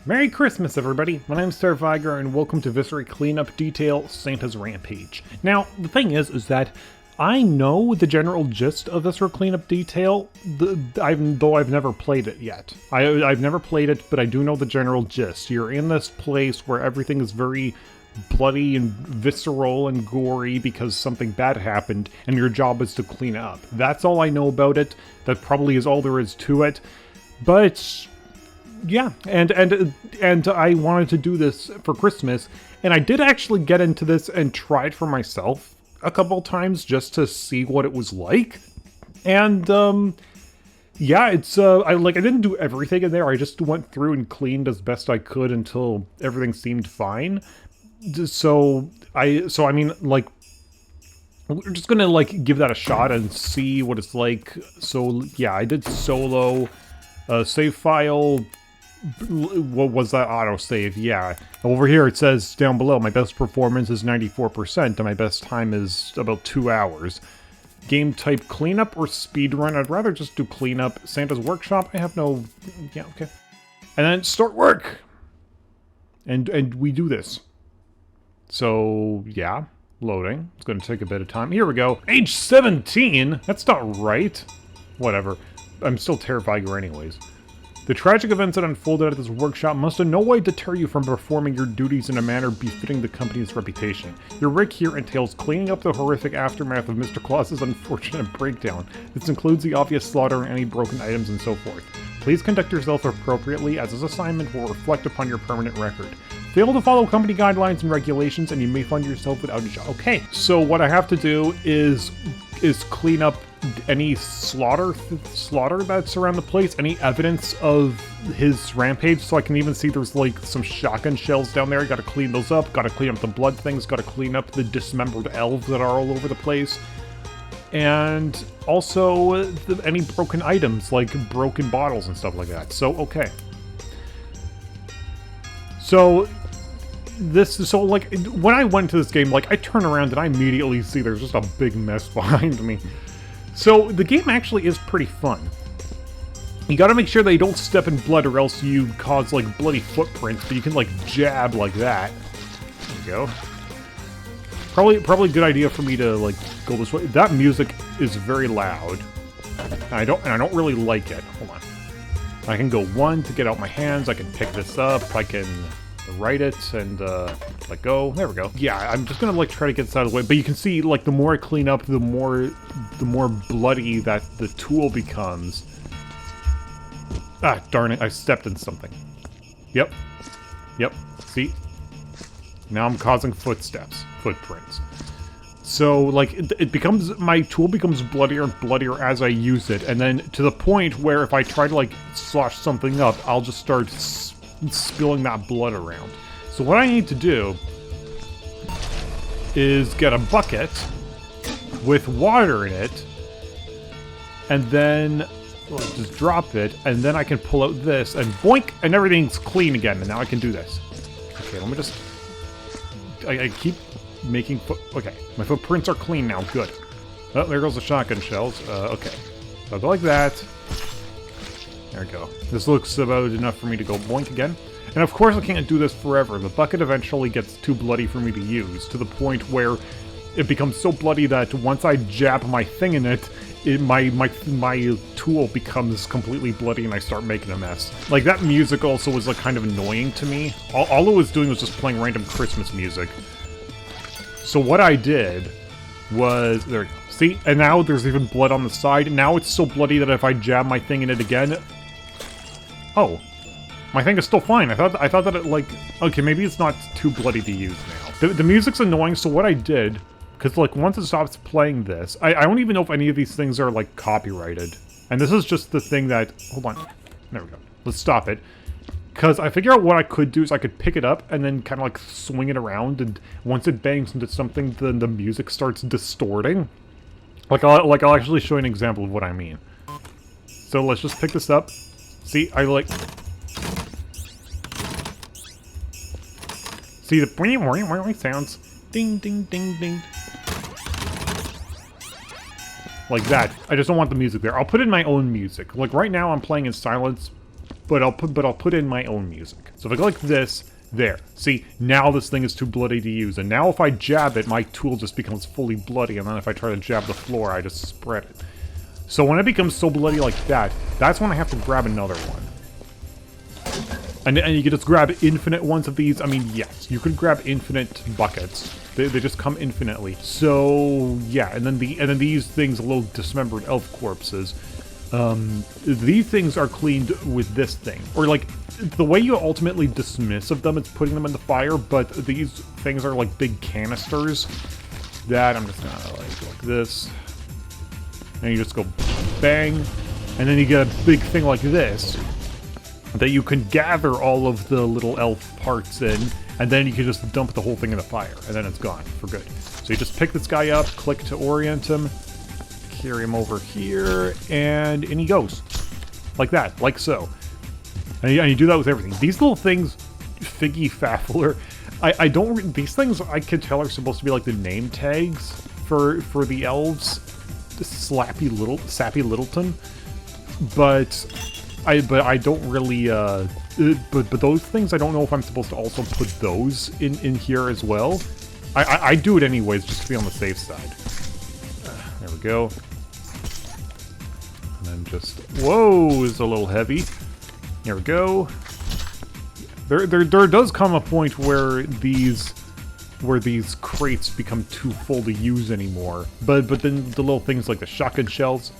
Merry Christmas, everybody! My name's Viger, and welcome to Viscera Cleanup Detail, Santa's Rampage. Now, the thing is that I know the general gist of Viscera Cleanup Detail, though I've never played it yet. I've never played it, but I do know the general gist. You're in this place where everything is very bloody and visceral and gory because something bad happened, and your job is to clean it up. That's all I know about it. That probably is all there is to it. But yeah, and I wanted to do this for Christmas, and I did actually get into this and try it for myself a couple times just to see what it was like. And yeah, it's I didn't do everything in there. I just went through and cleaned as best I could until everything seemed fine. So I mean, like, we're just gonna like give that a shot and see what it's like. So yeah, I did solo, save file. What was that autosave? Yeah. Over here it says down below, my best performance is 94% and my best time is about 2 hours. Game type cleanup or speedrun? I'd rather just do cleanup. Santa's workshop? I have no... Yeah, okay. And then start work! And we do this. So, yeah. Loading. It's going to take a bit of time. Here we go. Age 17? That's not right. Whatever. I'm still terrified anyways. The tragic events that unfolded at this workshop must in no way deter you from performing your duties in a manner befitting the company's reputation. Your work here entails cleaning up the horrific aftermath of Mr. Claus's unfortunate breakdown. This includes the obvious slaughter and any broken items and so forth. Please conduct yourself appropriately, as this assignment will reflect upon your permanent record. Fail to follow company guidelines and regulations, and you may find yourself without a job. Okay, so what I have to do is clean up any slaughter that's around the place, any evidence of his rampage, so I can even see there's like some shotgun shells down there. Gotta clean those up, gotta clean up the blood things, gotta clean up the dismembered elves that are all over the place. And also any broken items, like broken bottles and stuff like that. So, okay. So, like, when I went to this game, like, I turn around and I immediately see there's just a big mess behind me. So, the game actually is pretty fun. You gotta make sure that you don't step in blood or else you cause, like, bloody footprints, but you can, like, jab like that. There you go. Probably a good idea for me to, like, go this way. That music is very loud. And I don't really like it. Hold on. I can go 1 to get out my hands, I can pick this up, I can write it and let go. There we go. Yeah, I'm just gonna like try to get this out of the way. But you can see, like, the more I clean up, the more bloody that the tool becomes. Ah, darn it! I stepped in something. Yep. See? Now I'm causing footprints. So, like, it becomes, my tool becomes bloodier and bloodier as I use it, and then to the point where if I try to like slosh something up, I'll just start spilling that blood around. So what I need to do is get a bucket with water in it, and then just drop it, and then I can pull out this, and boink, and everything's clean again, and now I can do this. Okay, let me just... I keep making okay, my footprints are clean now, good. Oh, there goes the shotgun shells. Okay. So I'll go like that. There we go. This looks about enough for me to go boink again. And of course I can't do this forever. The bucket eventually gets too bloody for me to use, to the point where it becomes so bloody that once I jab my thing in it, my tool becomes completely bloody and I start making a mess. Like, that music also was, like, kind of annoying to me. All it was doing was just playing random Christmas music. So what I did was... There we go. See? And now there's even blood on the side. Now it's so bloody that if I jab my thing in it again... Oh. My thing is still fine. I thought that it, like... Okay, maybe it's not too bloody to use now. The music's annoying, so what I did... Because, like, once it stops playing this... I don't even know if any of these things are, like, copyrighted. And this is just the thing that... Hold on. There we go. Let's stop it. Because I figure out what I could do is I could pick it up and then kind of, like, swing it around. And once it bangs into something, then the music starts distorting. Like, I'll actually show you an example of what I mean. So let's just pick this up. See, I, like... See the sounds? Ding, ding, ding, ding. Like that. I just don't want the music there. I'll put in my own music. Like, right now I'm playing in silence but I'll put in my own music. So if I click this, there. See, now this thing is too bloody to use, and now if I jab it, my tool just becomes fully bloody, and then if I try to jab the floor, I just spread it. So when it becomes so bloody like that, that's when I have to grab another one. And you can just grab infinite ones of these. I mean, yes, you could grab infinite buckets. They just come infinitely. So yeah, and then these things, little dismembered elf corpses. These things are cleaned with this thing, or like the way you ultimately dismiss of them is putting them in the fire. But these things are like big canisters that I'm just gonna like this, and you just go bang, and then you get a big thing like this that you can gather all of the little elf parts in, and then you can just dump the whole thing in the fire, and then it's gone for good. So you just pick this guy up, click to orient him, carry him over here, and in he goes. Like that, like so. And you do that with everything. These little things, Figgy Faffler, I don't, these things I could tell are supposed to be like the name tags for the elves. The sappy Littleton. But I don't really, but those things, I don't know if I'm supposed to also put those in here as well. I do it anyways, just to be on the safe side. There we go. And then just, whoa, is a little heavy. There we go. There does come a point where these crates become too full to use anymore. But then the little things like the shotgun shells,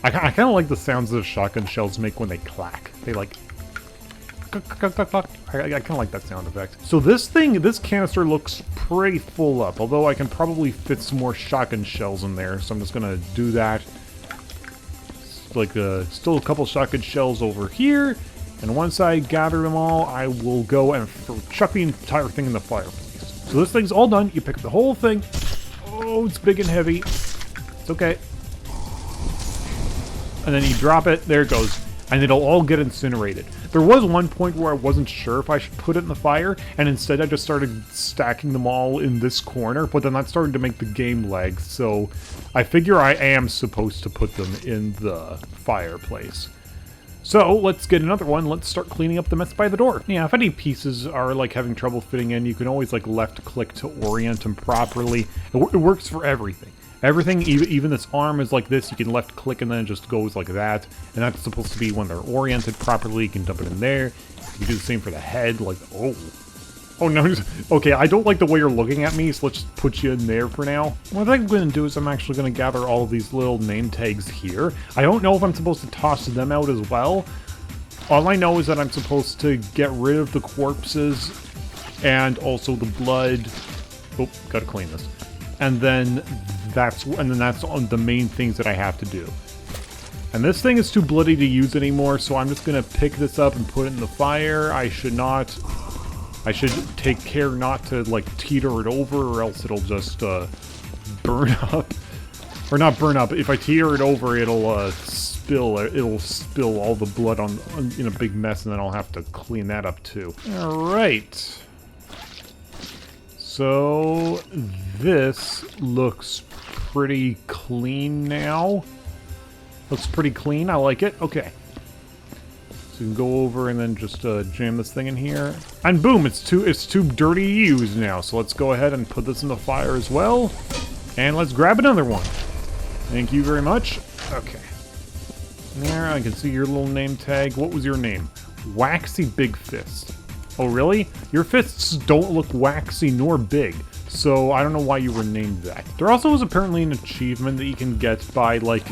I kind of like the sounds that shotgun shells make when they clack. They like... I kind of like that sound effect. So this canister looks pretty full up, although I can probably fit some more shotgun shells in there, so I'm just going to do that. Like, still a couple shotgun shells over here, and once I gather them all, I will go and chuck the entire thing in the fireplace. So this thing's all done. You pick up the whole thing. Oh, it's big and heavy. It's okay. And then you drop it, there it goes, and it'll all get incinerated. There was one point where I wasn't sure if I should put it in the fire, and instead I just started stacking them all in this corner, but then that started to make the game lag, so I figure I am supposed to put them in the fireplace. So, let's get another one. Let's start cleaning up the mess by the door. Yeah, if any pieces are, like, having trouble fitting in, you can always, like, left-click to orient them properly. It works for everything. Everything, even this arm is like this, you can left click and then it just goes like that. And that's supposed to be when they're oriented properly, you can dump it in there. You can do the same for the head, like, oh no, okay, I don't like the way you're looking at me, so let's just put you in there for now. What I'm going to do is I'm actually going to gather all of these little name tags here. I don't know if I'm supposed to toss them out as well. All I know is that I'm supposed to get rid of the corpses and also the blood. Oh, gotta clean this. And then that's on the main things that I have to do. And this thing is too bloody to use anymore, so I'm just gonna pick this up and put it in the fire. I should take care not to like teeter it over, or else it'll just burn up. Or not burn up. If I teeter it over, it'll spill all the blood in a big mess, and then I'll have to clean that up too. All right. So this looks pretty clean now. Looks pretty clean. I like it. Okay. So you can go over and then just jam this thing in here, and boom! It's too dirty to use now. So let's go ahead and put this in the fire as well, and let's grab another one. Thank you very much. Okay. There, I can see your little name tag. What was your name? Waxy Big Fist. Oh, really? Your fists don't look waxy nor big, so I don't know why you were named that. There also is apparently an achievement that you can get by, like,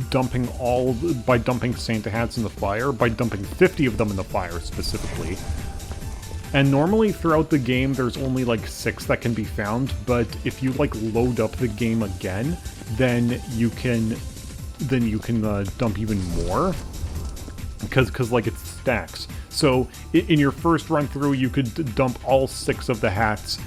dumping Santa hats in the fire, by dumping 50 of them in the fire, specifically. And normally throughout the game, there's only, like, 6 that can be found, but if you, like, load up the game again, then you can dump even more, because like, it stacks. So, in your first run through, you could dump all 6 of the hats,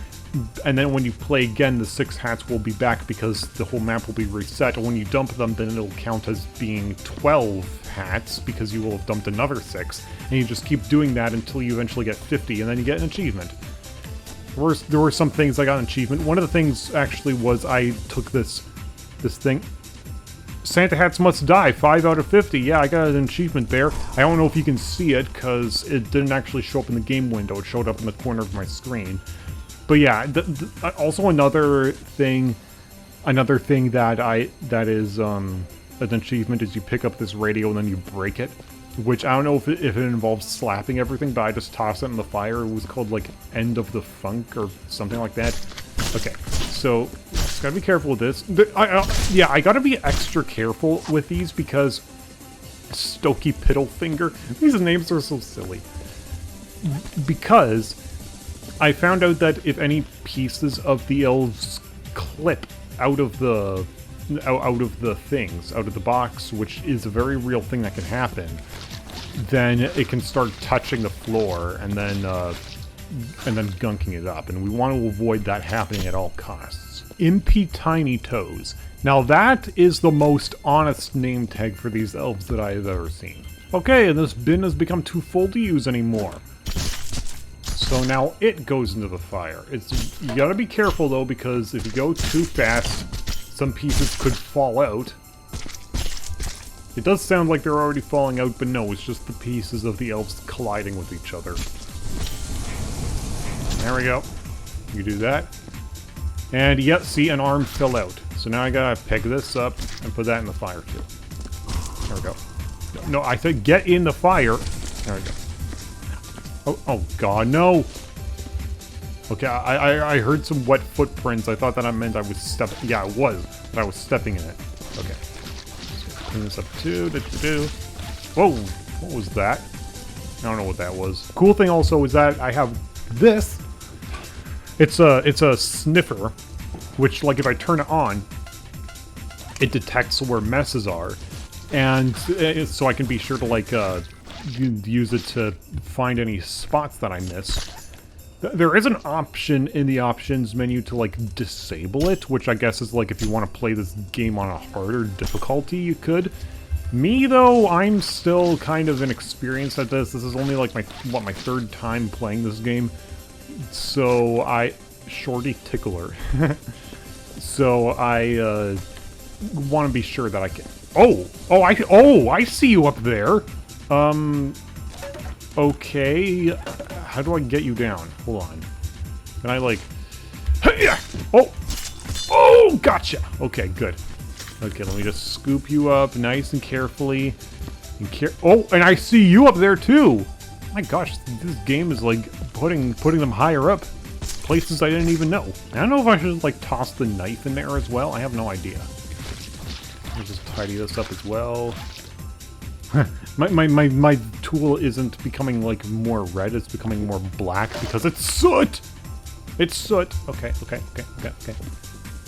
and then when you play again, the 6 hats will be back because the whole map will be reset. And when you dump them, then it'll count as being 12 hats, because you will have dumped another 6. And you just keep doing that until you eventually get 50, and then you get an achievement. There were some things I got an achievement. One of the things, actually, was I took this thing... Santa hats must die, 5 out of 50. Yeah, I got an achievement there. I don't know if you can see it, because it didn't actually show up in the game window. It showed up in the corner of my screen. But yeah, also another thing that is an achievement is you pick up this radio and then you break it. Which, I don't know if it involves slapping everything, but I just tossed it in the fire. It was called, like, End of the Funk or something like that. Okay, so, just gotta be careful with this. Yeah, I gotta be extra careful with these because... Stokey Piddlefinger. These names are so silly. Because I found out that if any pieces of the elves clip out of the things, out of the box, which is a very real thing that can happen, then it can start touching the floor and then gunking it up, and we want to avoid that happening at all costs. Impy Tiny Toes. Now that is the most honest name tag for these elves that I have ever seen. Okay, and this bin has become too full to use anymore. So now it goes into the fire. You gotta be careful though, because if you go too fast, some pieces could fall out. It does sound like they're already falling out, but no, it's just the pieces of the elves colliding with each other. There we go. You do that. And yep, see, an arm fell out. So now I gotta pick this up and put that in the fire too. There we go. No, I said get in the fire. There we go. Oh god, no! Okay, I heard some wet footprints. I thought that meant I was stepping. Yeah, it was, but I was stepping in it. Okay. Clean this up too. Whoa! What was that? I don't know what that was. Cool thing also is that I have this. It's a sniffer, which, like, if I turn it on, it detects where messes are, and so I can be sure to, like, use it to find any spots that I miss. There is an option in the options menu to, like, disable it, which I guess is, like, if you want to play this game on a harder difficulty, you could. Me, though, I'm still kind of inexperienced at this. This is only, like, my third time playing this game. So Shorty Tickler. So I want to be sure that I can... I see you up there! Okay, how do I get you down? Hold on. Can I, like... Oh, gotcha! Okay, good. Okay, let me just scoop you up nice and carefully. And I see you up there, too! My gosh, this game is, like, putting them higher up. Places I didn't even know. I don't know if I should, like, toss the knife in there as well. I have no idea. Let me just tidy this up as well. My tool isn't becoming, like, more red, it's becoming more black because it's soot! It's soot! Okay.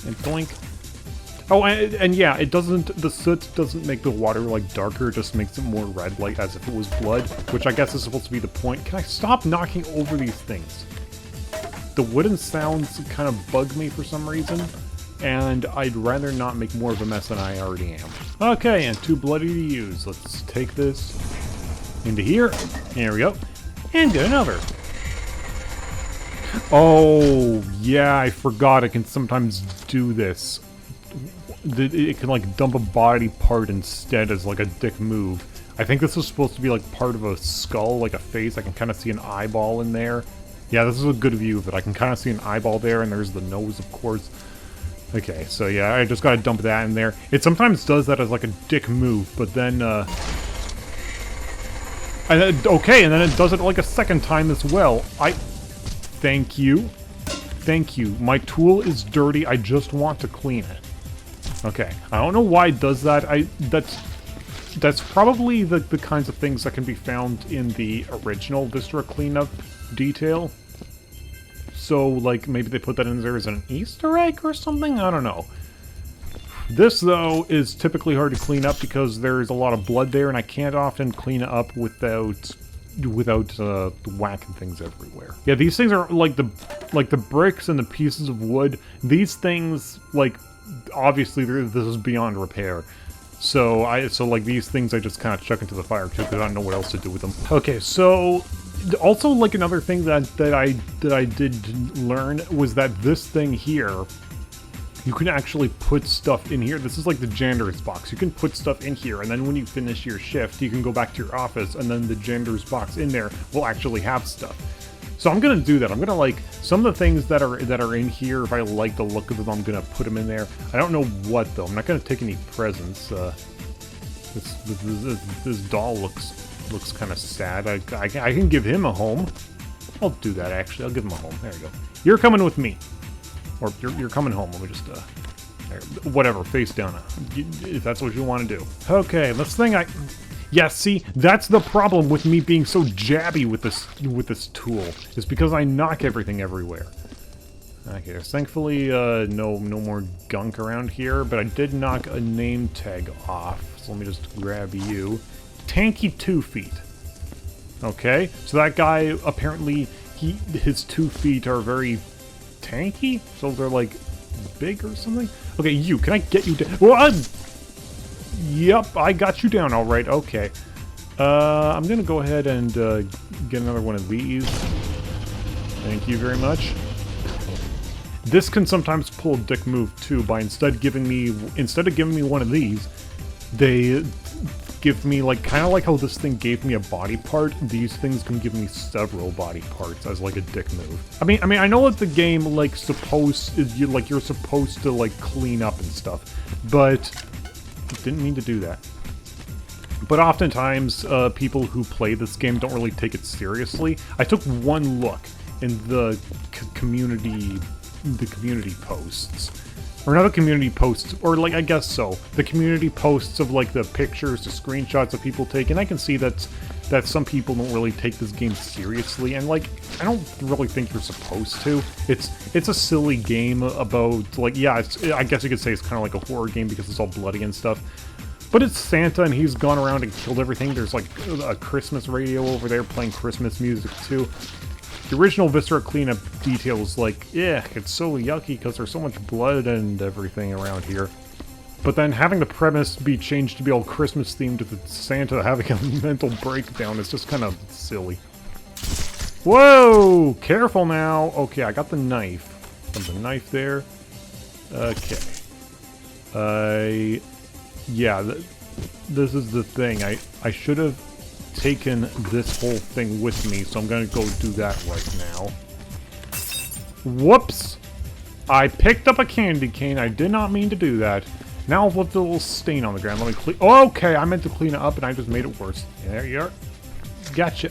And blink. Oh, and yeah, the soot doesn't make the water, like, darker, it just makes it more red, like, as if it was blood, which I guess is supposed to be the point. Can I stop knocking over these things? The wooden sounds kind of bug me for some reason, and I'd rather not make more of a mess than I already am. Okay, and too bloody to use. Let's take this into here. There we go. And get another. Oh, yeah, I forgot I can sometimes do this. It can, like, dump a body part instead as, like, a dick move. I think this is supposed to be, like, part of a skull, like a face. I can kind of see an eyeball in there. Yeah, this is a good view of it. I can kind of see an eyeball there, and there's the nose, of course. Okay, so yeah, I just gotta dump that in there. It sometimes does that as, like, a dick move, but then, okay, and then it does it, like, a second time as well. Thank you. Thank you. My tool is dirty. I just want to clean it. Okay, I don't know why it does that. That's probably the kinds of things that can be found in the original Viscera Cleanup Detail. So, like, maybe they put that in there as an Easter egg or something? I don't know. This, though, is typically hard to clean up because there's a lot of blood there, and I can't often clean it up without whacking things everywhere. Yeah, these things are like the bricks and the pieces of wood. These things, like, obviously this is beyond repair. So like these things I just kind of chuck into the fire too because I don't know what else to do with them. Okay, so also, like, another thing that I did learn was that this thing here you can actually put stuff in here. This is like the janitor's box. You can put stuff in here, and then when you finish your shift, you can go back to your office, and then the janitor's box in there will actually have stuff. So I'm gonna do that. I'm gonna like some of the things that are in here. If I like the look of them, I'm gonna put them in there. I don't know what though. I'm not gonna take any presents. This doll looks kind of sad. I can give him a home. I'll do that actually. I'll give him a home. There you go. You're coming with me, or you're coming home. Let me just whatever, face down if that's what you want to do. Okay, this thing yeah, see, that's the problem with me being so jabby with this tool, is because I knock everything everywhere. Okay, there's thankfully no more gunk around here, but I did knock a name tag off, so let me just grab you. Tanky 2 feet. Okay, so that guy, apparently, his 2 feet are very tanky, so they're like big or something? Okay, you, can I get you down? Well, yep, I got you down, alright, okay. I'm gonna go ahead and get another one of these. Thank you very much. This can sometimes pull a dick move too, by instead of giving me one of these, they give me like kind of like how this thing gave me a body part. These things can give me several body parts as like a dick move. I mean I know that the game like you're supposed to like clean up and stuff, but didn't mean to do that. But oftentimes people who play this game don't really take it seriously. I took one look in the community posts. Or not the community posts, or like, I guess so. The community posts of like the pictures, the screenshots of people take, and I can see that some people don't really take this game seriously, and like, I don't really think you're supposed to. It's a silly game about, like, yeah, I guess you could say it's kind of like a horror game because it's all bloody and stuff. But it's Santa, and he's gone around and killed everything. There's like a Christmas radio over there playing Christmas music too. The original Viscera Cleanup Detail is like, yeah, it's so yucky because there's so much blood and everything around here. But then having the premise be changed to be all Christmas themed with Santa having a mental breakdown is just kind of silly. Whoa! Careful now! Okay, I got the knife. Got the knife there. Okay. Yeah, this is the thing. I should have taken this whole thing with me, so I'm gonna go do that right now. Whoops! I picked up a candy cane. I did not mean to do that. Now I've left a little stain on the ground. Let me clean. Oh, okay, I meant to clean it up, and I just made it worse. There you are. Gotcha.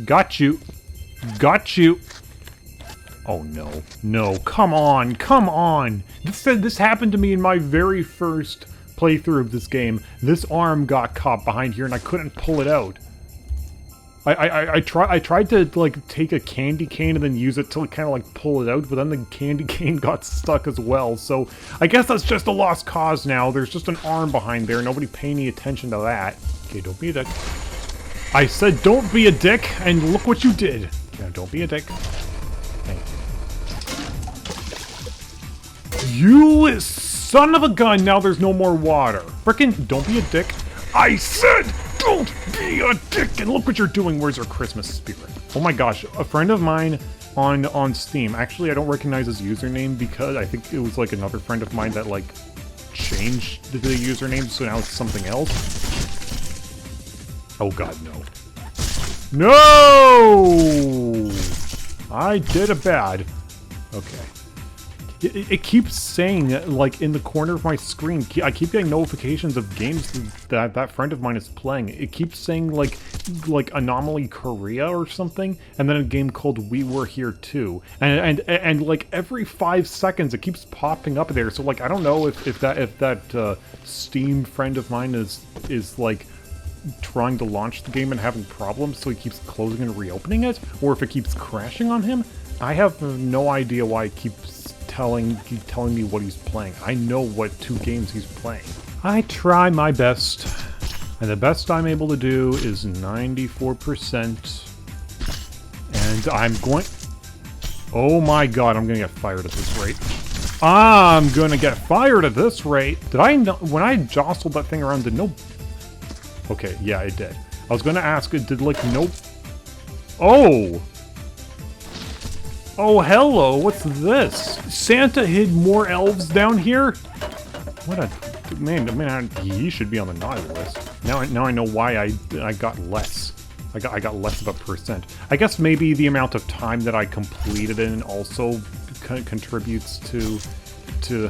Got you. Got you. Oh no, no! Come on, come on! This happened to me in my very first playthrough of this game. This arm got caught behind here and I couldn't pull it out. I tried to like take a candy cane and then use it to kind of like pull it out, but then the candy cane got stuck as well. So I guess that's just a lost cause now. There's just an arm behind there. Nobody pay any attention to that. Okay, don't be a dick. I said don't be a dick, and look what you did. Yeah, don't be a dick. Thank you. You son of a gun, now there's no more water. Frickin' don't be a dick. I said don't be a dick, and look what you're doing. Where's your Christmas spirit? Oh my gosh, a friend of mine on Steam, actually I don't recognize his username because I think it was like another friend of mine that like changed the username, so now it's something else. Oh god, no. No! I did a bad. Okay. It keeps saying, like, in the corner of my screen, I keep getting notifications of games that friend of mine is playing. It keeps saying, like Anomaly Korea or something, and then a game called We Were Here Too. And like, every 5 seconds it keeps popping up there, so, like, I don't know if that Steam friend of mine is like, trying to launch the game and having problems, so he keeps closing and reopening it, or if it keeps crashing on him. I have no idea why it keeps telling me what he's playing. I know what 2 games he's playing. I try my best, and the best I'm able to do is 94%. And I'm going... Oh my god, I'm gonna get fired at this rate. I'm gonna get fired at this rate! Did I know... When I jostled that thing around, did no... Okay, yeah, it did. I was gonna ask, did like no... Oh! Oh, hello, what's this? Santa hid more elves down here? What a... Man, he should be on the naughty list. Now I know why I got less. I got less of a percent. I guess maybe the amount of time that I completed in also contributes to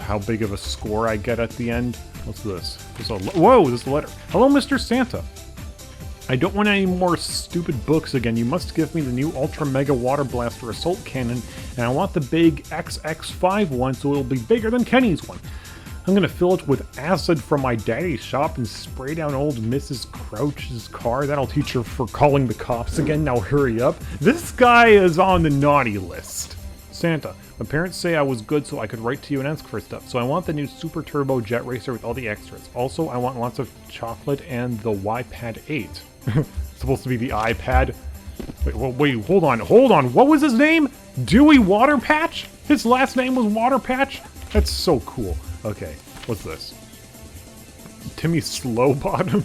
how big of a score I get at the end. What's this? Whoa, this is a letter. Hello, Mr. Santa. I don't want any more stupid books again. You must give me the new Ultra Mega Water Blaster Assault Cannon, and I want the big XX5 one so it'll be bigger than Kenny's one. I'm gonna fill it with acid from my daddy's shop and spray down old Mrs. Crouch's car. That'll teach her for calling the cops again. Now hurry up. This guy is on the naughty list. Santa, my parents say I was good so I could write to you and ask for stuff. So I want the new Super Turbo Jet Racer with all the extras. Also, I want lots of chocolate and the iPad 8. Supposed to be the iPad. Wait, hold on. What was his name? Dewey Waterpatch? His last name was Waterpatch? That's so cool. Okay, what's this? Timmy Slowbottom?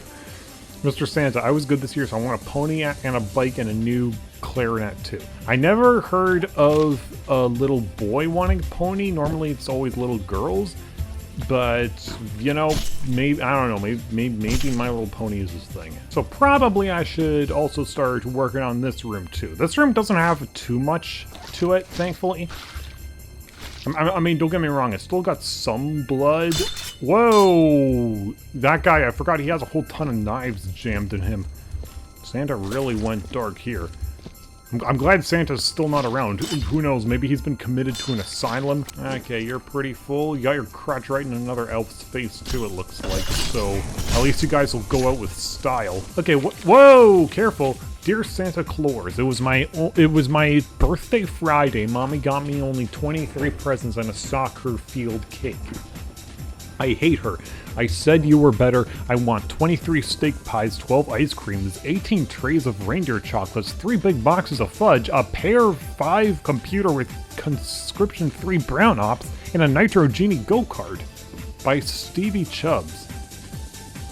Mr. Santa, I was good this year, so I want a pony and a bike and a new clarinet too. I never heard of a little boy wanting a pony. Normally it's always little girls. But, you know, maybe, I don't know, maybe My Little Pony is his thing. So probably I should also start working on this room too. This room doesn't have too much to it, thankfully. I mean, don't get me wrong, it's still got some blood. Whoa! That guy, I forgot he has a whole ton of knives jammed in him. Santa really went dark here. I'm glad Santa's still not around. Who knows, maybe he's been committed to an asylum. Okay, you're pretty full. You got your crotch right in another elf's face too, it looks like. So, at least you guys will go out with style. Okay, whoa! Careful! Dear Santa Claus, it was my birthday Friday. Mommy got me only 23 presents and a soccer field cake. I hate her. I said you were better. I want 23 steak pies, 12 ice creams, 18 trays of reindeer chocolates, 3 big boxes of fudge, a pair 5 computer with conscription 3 brown ops, and a Nitro Genie go-kart by Stevie Chubbs.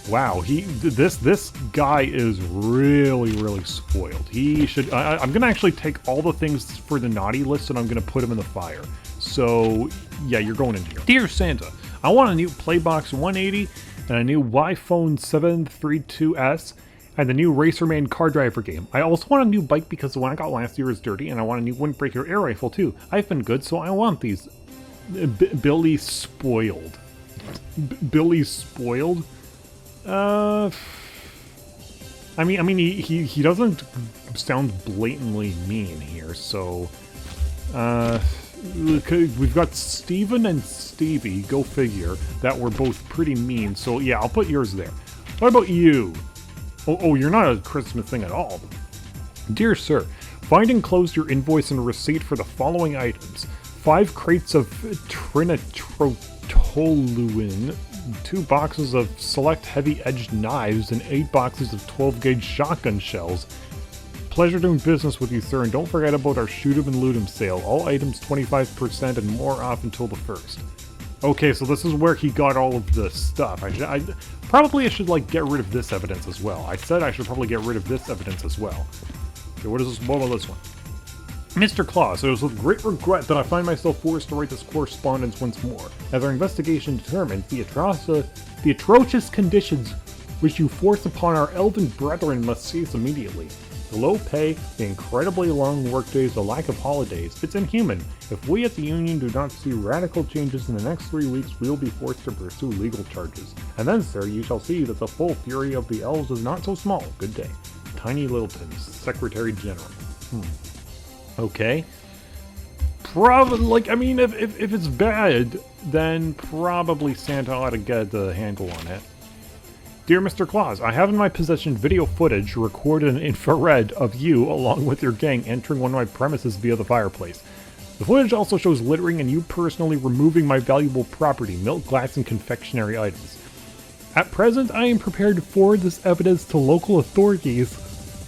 Wow, this guy is really spoiled. He should. I'm gonna actually take all the things for the naughty list and I'm gonna put them in the fire. So yeah, you're going in here. Dear Santa, I want a new Playbox 180 and a new iPhone 732S and the new Racerman car driver game. I also want a new bike because the one I got last year is dirty, and I want a new windbreaker air rifle too. I've been good, so I want these. Billy spoiled. Billy spoiled. I mean, he doesn't sound blatantly mean here, so, we've got Steven and Stevie, go figure, that were both pretty mean, so yeah, I'll put yours there. What about you? Oh, you're not a Christmas thing at all. Dear sir, find and close your invoice and receipt for the following items. 5 crates of trinitrotoluene, 2 boxes of select heavy-edged knives, and 8 boxes of 12-gauge shotgun shells. Pleasure doing business with you, sir, and don't forget about our shoot 'em and loot 'em sale. All items 25% and more off until the 1st. Okay, so this is where he got all of the stuff. I should like get rid of this evidence as well. I said I should probably get rid of this evidence as well. Okay, what about this one? Mr. Claus, it was with great regret that I find myself forced to write this correspondence once more, as our investigation determined the atrocious conditions which you force upon our elven brethren must cease immediately. The low pay, the incredibly long workdays, the lack of holidays, it's inhuman. If we at the Union do not see radical changes in the next 3 weeks, we will be forced to pursue legal charges. And then, sir, you shall see that the full fury of the elves is not so small. Good day. Tiny Littleton, Secretary General. Okay. Probably, like, I mean, if it's bad, then probably Santa ought to get the handle on it. Dear Mr. Claus, I have in my possession video footage recorded in infrared of you, along with your gang, entering one of my premises via the fireplace. The footage also shows littering and you personally removing my valuable property, milk, glass, and confectionery items. At present, I am prepared to forward this evidence to local authorities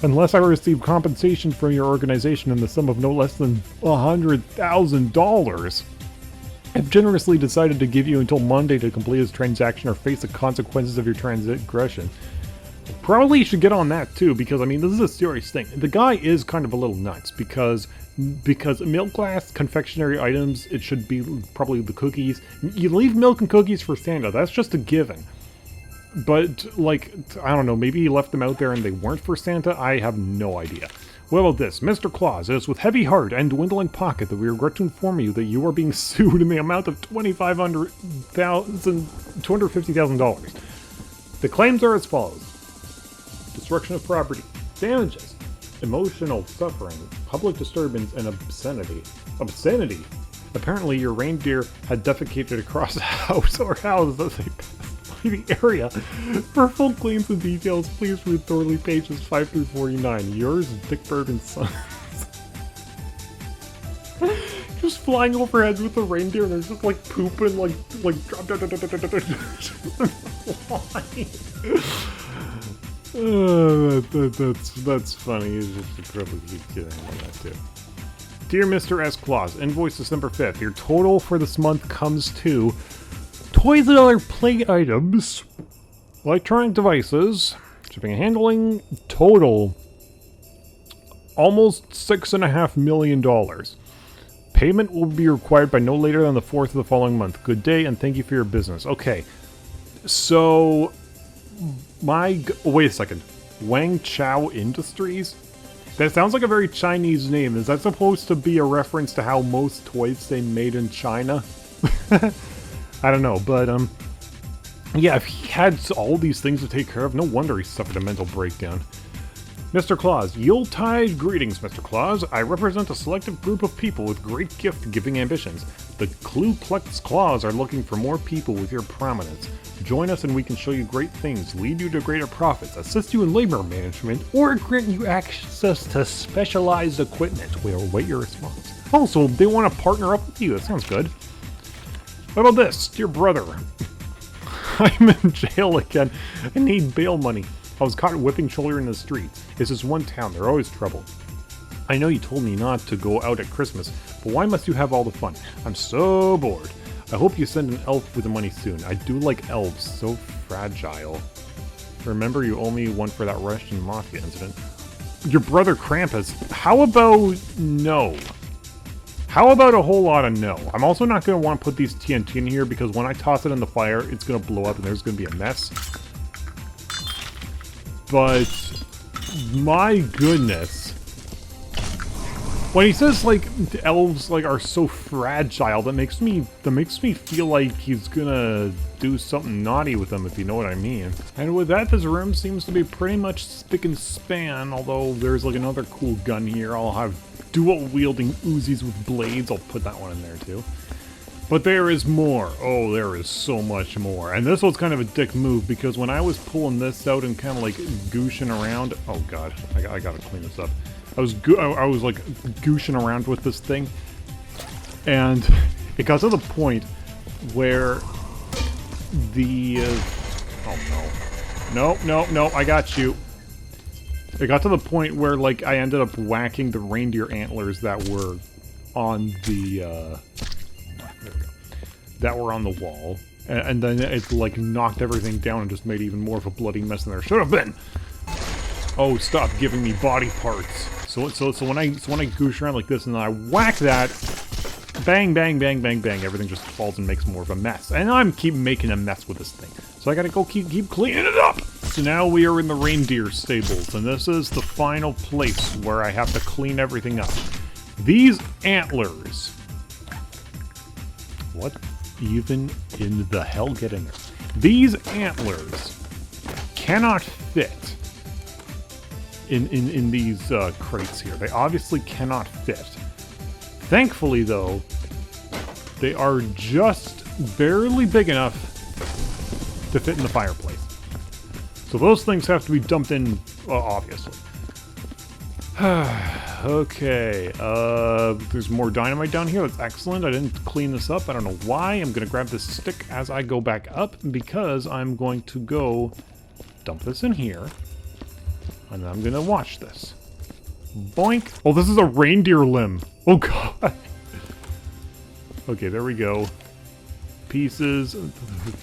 unless I receive compensation from your organization in the sum of no less than $100,000. I've generously decided to give you until Monday to complete this transaction or face the consequences of your transgression. Probably should get on that too, because I mean, this is a serious thing. The guy is kind of a little nuts because milk glass confectionery items, it should be probably the cookies. You leave milk and cookies for Santa, that's just a given. But, like, I don't know, maybe he left them out there and they weren't for Santa? I have no idea. What about this? Mr. Claus, it is with heavy heart and dwindling pocket that we regret to inform you that you are being sued in the amount of $250,000. The claims are as follows. Destruction of property, damages, emotional suffering, public disturbance, and obscenity. Obscenity? Apparently your reindeer had defecated across the house or houses as they passed by the area. For full claims and details, please read thoroughly pages 5 through 49. Yours, Dick Bird and Sons. Just flying overhead with the reindeer and they're just like pooping, like drop. That's funny. You should probably keep kidding about that too. Dear Mr. S. Claus, invoice December 5th. Your total for this month comes to toys and other play items, electronic devices, shipping and handling, total almost $6.5 million. Payment will be required by no later than the 4th of the following month. Good day and thank you for your business. Okay, so wait a second. Wang Chao Industries? That sounds like a very Chinese name. Is that supposed to be a reference to how most toys say made in China? I don't know, but yeah, if he had all these things to take care of, no wonder he suffered a mental breakdown. Mr. Claus, Yuletide greetings, Mr. Claus. I represent a selective group of people with great gift-giving ambitions. The Ku Klux Claws are looking for more people with your prominence. Join us and we can show you great things, lead you to greater profits, assist you in labor management, or grant you access to specialized equipment. We'll await your response. Also, they want to partner up with you. That sounds good. What about this? Dear brother, I'm in jail again. I need bail money. I was caught whipping children in the streets. It's just one town, they're always trouble. I know you told me not to go out at Christmas, but why must you have all the fun? I'm so bored. I hope you send an elf with the money soon. I do like elves, so fragile. Remember, you owe me one for that Russian mafia incident. Your brother Krampus, how about no? How about a whole lot of no? I'm also not going to want to put these TNT in here because when I toss it in the fire, it's going to blow up and there's going to be a mess. But my goodness, when he says like the elves like are so fragile, that makes me feel like he's gonna do something naughty with them, if you know what I mean. And with that, this room seems to be pretty much spick and span. Although there's like another cool gun here. I'll have dual wielding Uzis with blades. I'll put that one in there too. But there is more. Oh, there is so much more. And this was kind of a dick move because when I was pulling this out and kind of like gooshing around, oh god, I gotta clean this up. I was like gooshing around with this thing, and it got to the point where the oh no, I got you. It got to the point where like I ended up whacking the reindeer antlers that were on the that were on the wall, and then it like knocked everything down and just made even more of a bloody mess than there should have been. Oh, stop giving me body parts. So when I goosh around like this and then I whack that, bang, bang, bang, bang, bang, everything just falls and makes more of a mess. And I'm keep making a mess with this thing. So I gotta go keep cleaning it up. So now we are in the reindeer stables, and this is the final place where I have to clean everything up. These antlers. What even in the hell? Get in there. These antlers cannot fit in these crates here. They obviously cannot fit. Thankfully, though, they are just barely big enough to fit in the fireplace. So those things have to be dumped in, obviously. Okay, there's more dynamite down here. That's excellent. I didn't clean this up. I don't know why. I'm going to grab this stick as I go back up because I'm going to go dump this in here. And I'm going to watch this. Boink. Oh, this is a reindeer limb. Oh, God. Okay, there we go. Pieces.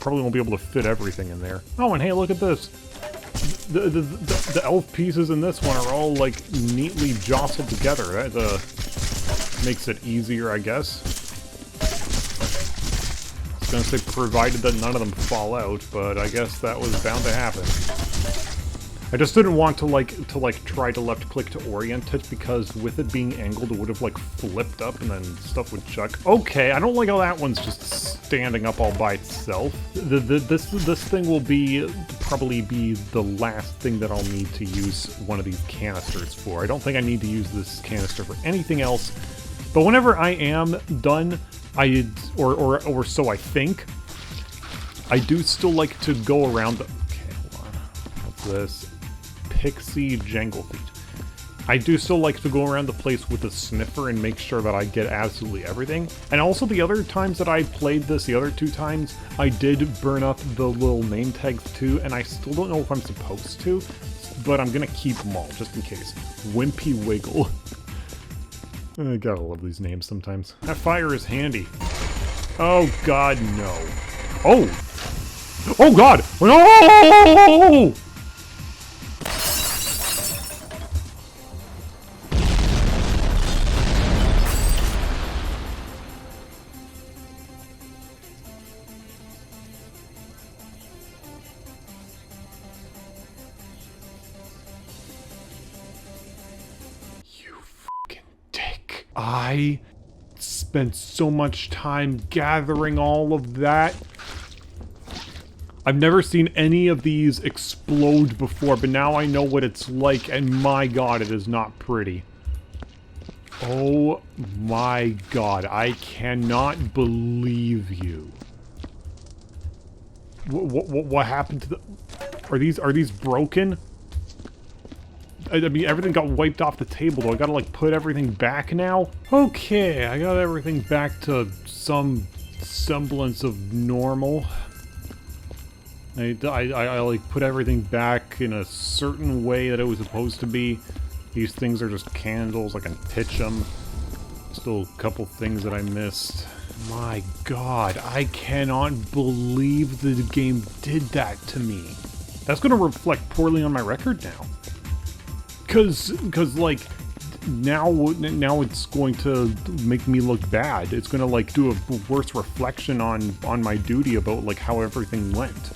Probably won't be able to fit everything in there. Oh, and hey, look at this. The elf pieces in this one are all, like, neatly jostled together. That makes it easier, I guess. I was gonna say provided that none of them fall out, but I guess that was bound to happen. I just didn't want to try to left click to orient it, because with it being angled, it would have like flipped up and then stuff would chuck. Okay, I don't like how that one's just standing up all by itself. This thing will probably be the last thing that I'll need to use one of these canisters for. I don't think I need to use this canister for anything else. But whenever I am done, or so I think, I do still like to go around the... Okay, hold on. What's this? Pixie Jangle Feet. I do still like to go around the place with a sniffer and make sure that I get absolutely everything. And also the other times that I played this, the other 2 times, I did burn up the little name tags too, and I still don't know if I'm supposed to, but I'm gonna keep them all, just in case. Wimpy Wiggle. I gotta love these names sometimes. That fire is handy. Oh god, no. Oh! Oh god! No! I spent so much time gathering all of that. I've never seen any of these explode before, but now I know what it's like, and my god, it is not pretty. Oh my god, I cannot believe you. What happened to the... Are these broken? I mean, everything got wiped off the table, though. I gotta, like, put everything back now? Okay, I got everything back to some semblance of normal. I like, put everything back in a certain way that it was supposed to be. These things are just candles. I can pitch them. Still a couple things that I missed. My god, I cannot believe the game did that to me. That's gonna reflect poorly on my record now. Cause like, now it's going to make me look bad. It's gonna like do a worse reflection on my duty about like how everything went.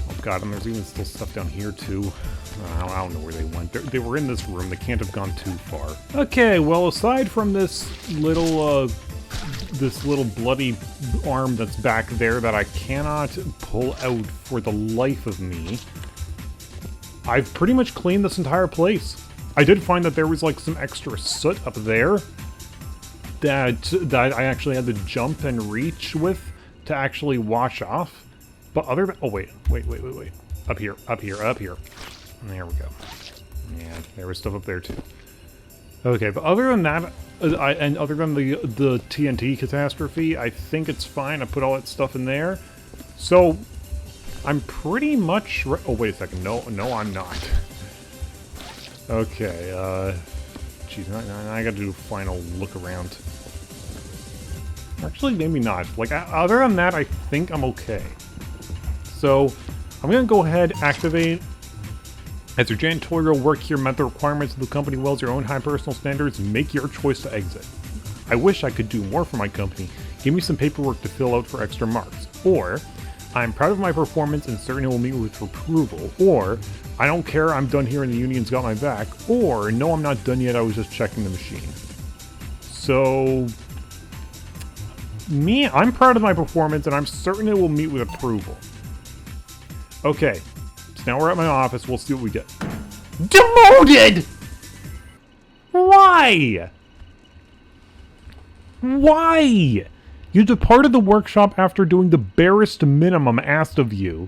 Oh god, and there's even still stuff down here too. I don't know where they went. They were in this room. They can't have gone too far. Okay, well, aside from this little bloody arm that's back there that I cannot pull out for the life of me, I've pretty much cleaned this entire place. I did find that there was like some extra soot up there that I actually had to jump and reach with to actually wash off. But other than... Oh, wait. Up here. There we go. Yeah, there was stuff up there too. Okay, but other than that, and other than the TNT catastrophe, I think it's fine. I put all that stuff in there. So... I'm pretty much... Oh, wait a second. No, I'm not. Okay, geez, I gotta do a final look around. Actually, maybe not. Like, other than that, I think I'm okay. So, I'm gonna go ahead, activate. As your janitorial work here met the requirements of the company well as your own high personal standards, make your choice to exit. I wish I could do more for my company. Give me some paperwork to fill out for extra marks. Or... I'm proud of my performance and certain it will meet with approval. Or, I don't care, I'm done here and the union's got my back. Or, no, I'm not done yet, I was just checking the machine. So, I'm proud of my performance and I'm certain it will meet with approval. Okay, so now we're at my office, we'll see what we get. Demoted! Why? Why? You departed the workshop after doing the barest minimum asked of you.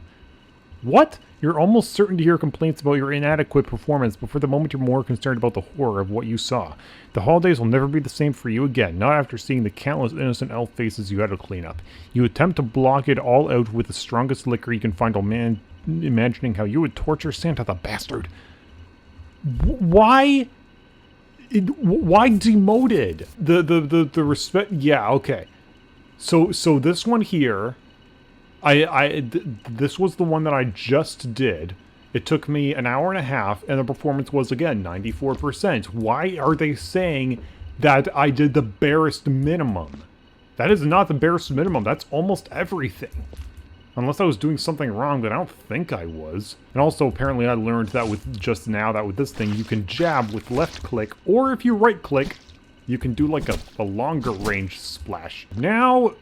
What? You're almost certain to hear complaints about your inadequate performance, but for the moment you're more concerned about the horror of what you saw. The holidays will never be the same for you again, not after seeing the countless innocent elf faces you had to clean up. You attempt to block it all out with the strongest liquor you can find while imagining how you would torture Santa the bastard. Why? Why demoted? The respect... Yeah, okay. So this one here, this was the one that I just did. It took me an hour and a half, and the performance was, again, 94%. Why are they saying that I did the barest minimum? That is not the barest minimum. That's almost everything. Unless I was doing something wrong, but I don't think I was. And also, apparently I learned that with just now, that with this thing, you can jab with left click, or if you right click, you can do like a longer range splash. Now,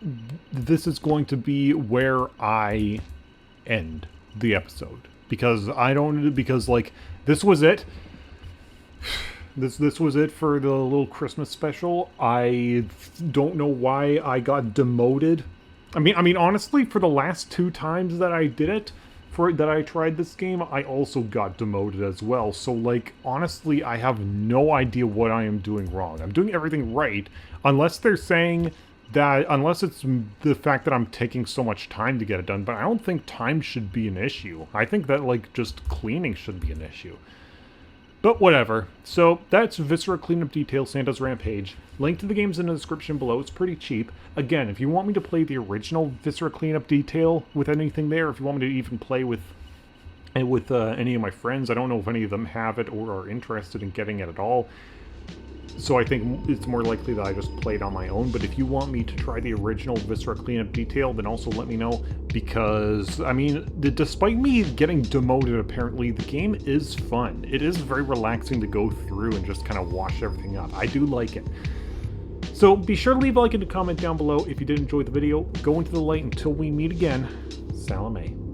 this is going to be where I end the episode. Because like, this was it. This was it for the little Christmas special. I don't know why I got demoted. I mean, honestly, for the last 2 times that I did it, that I tried this game, I also got demoted as well. So, like, honestly, I have no idea what I am doing wrong. I'm doing everything right, unless they're saying that, unless it's the fact that I'm taking so much time to get it done, but I don't think time should be an issue. I think that, like, just cleaning should be an issue. But whatever. So that's Viscera Cleanup Detail, Santa's Rampage. Link to the game's in the description below. It's pretty cheap. Again, if you want me to play the original Viscera Cleanup Detail with anything there, if you want me to even play with any of my friends, I don't know if any of them have it or are interested in getting it at all. So I think it's more likely that I just play it on my own. But if you want me to try the original Viscera Cleanup Detail, then also let me know. Because, I mean, despite me getting demoted, apparently, the game is fun. It is very relaxing to go through and just kind of wash everything up. I do like it. So be sure to leave a like and a comment down below if you did enjoy the video. Go into the light until we meet again. Salome.